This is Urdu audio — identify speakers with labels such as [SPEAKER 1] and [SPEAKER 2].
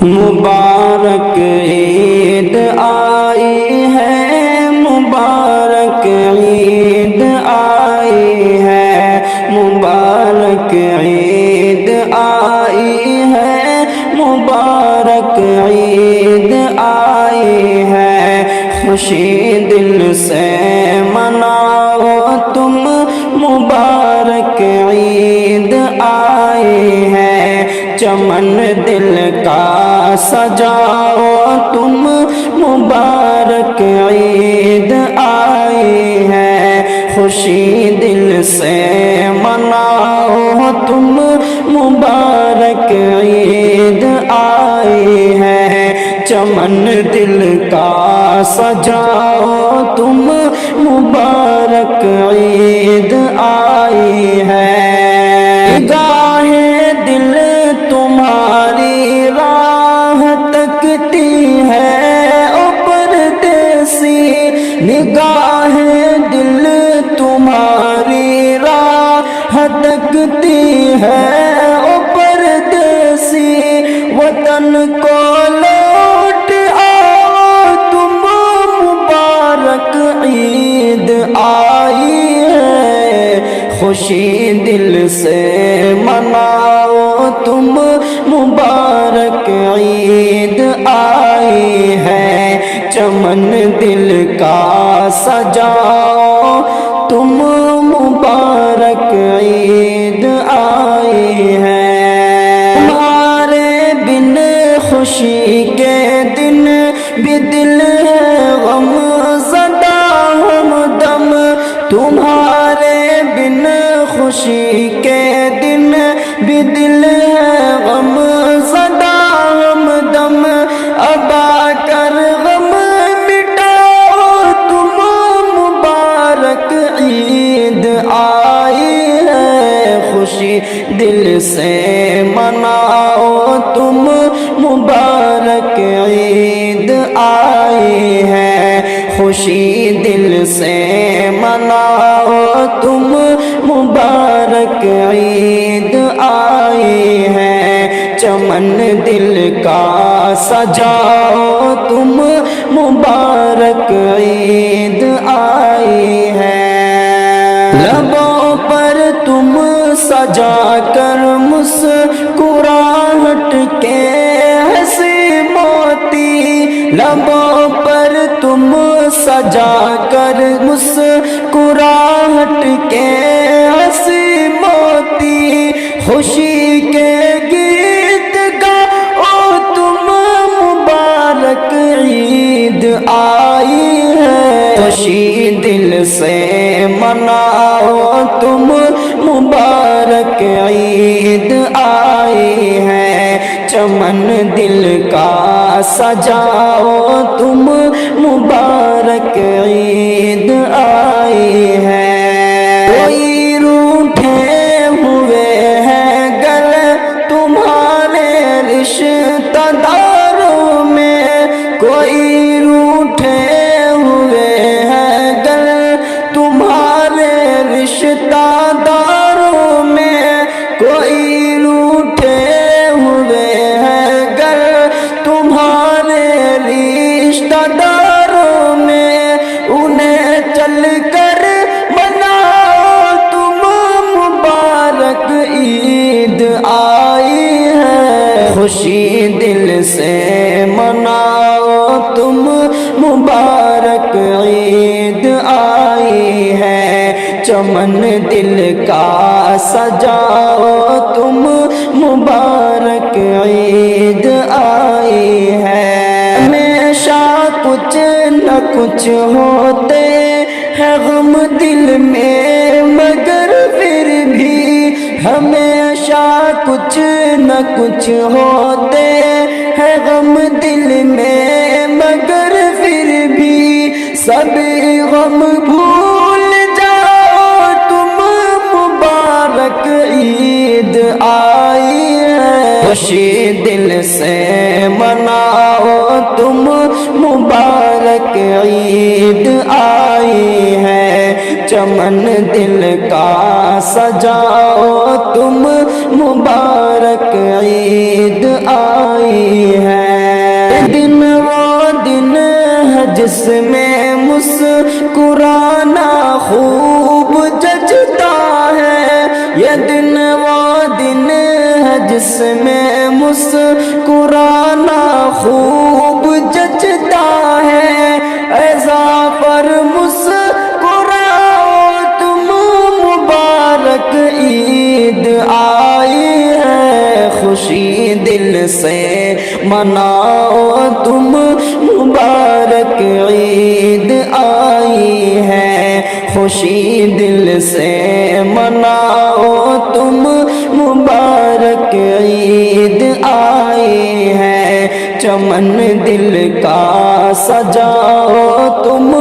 [SPEAKER 1] مبارک عید آئی ہے، مبارک عید آئی ہے، مبارک عید آئی ہے، مبارک عید آئی ہے۔ خوشی دل سے مناؤ تم، مبارک عید آئی ہے۔ چمن دل کا سجاؤ تم، مبارک عید آئی ہے۔ خوشی دل سے مناؤ تم، مبارک عید آئی ہے۔ چمن دل کا سجاؤ تم، مبارک عید آئی ہے۔ نگاہیں دل تمہاری راہ تکتی ہے او پردیسی، نگاہیں دل تمہاری راہ تکتی ہے او پردیسی۔ وطن کو لوٹ آؤ تم، مبارک عید آئی ہے۔ خوشی دل سے مناؤ تم، مبارک عید آئی ہے۔ چمن دل کا سجاؤ تم، مبارک عید آئی ہے۔ تمہارے بن خوشی کے دن بھی دل ہے غم زدہ ہمدم، تمہارے بن خوشی کے دن بھی دل ہے غم زدہ ہمدم۔ اب آ کر غم مٹاؤ تم، مبارک عید آئی ہے۔ خوشی دل سے مناؤ تم، مبارک عید آئی ہے۔ خوشی دل سے مناؤ تم، مبارک عید آئی ہے۔ چمن دل کا سجاؤ تم، مبارک عید آئی ہے۔ لبوں پر تم سجا کر مسکراہٹ کے ہنسی موتی، لبوں پر تم سجا کر مسکراہٹ کے ہنسی موتی۔ خوشی کے گیت گاؤ تم، مبارک عید آئی ہے۔ خوشی دل سے مناؤ تم، مبارک عید آئی ہے۔ چمن دل کا سجاؤ تم، مبارک عید آئی ہے۔ کوئی روٹھے ہوئے ہیں گلے تمہارے رشتہ داروں میں، کوئی روٹھے ہوئے ہیں گلے تمہارے رشتہ داروں میں، کوئی روٹھے ہوئے ہیں گلے تمہارے رشتہ داروں میں۔ انہیں چل کر مناؤ تم، مبارک عید آئی ہے۔ خوشی دل سے مناؤ تم، مبارک عید آئی ہے۔ چمن دل کا سجاؤ تم، مبارک عید آئی ہے۔ ہمیشہ کچھ نہ کچھ ہوتے ہیں غم دل میں، مگر پھر بھی ہمیشہ کچھ نہ کچھ ہوتے ہیں غم دل میں، مگر پھر بھی سبھی غم بھول جاؤ تم، مبارک عید آئی ہے۔ خوشی دل سے مناؤ تم، مبارک عید آئی ہے۔ چمن دل کا سجاؤ تم، مبارک عید آئی ہے۔ دن وہ دن ہے جس میں مسکرانا خوب جچتا ہے، ایسا پر مسکراؤ تم، مبارک عید آئی ہے، خوشی دل سے مناؤ تم، مبارک عید آئی ہے، خوشی دل سے مناؤ تم، مبارک عید آئی ہے، چمن دل کا سجاؤ تم،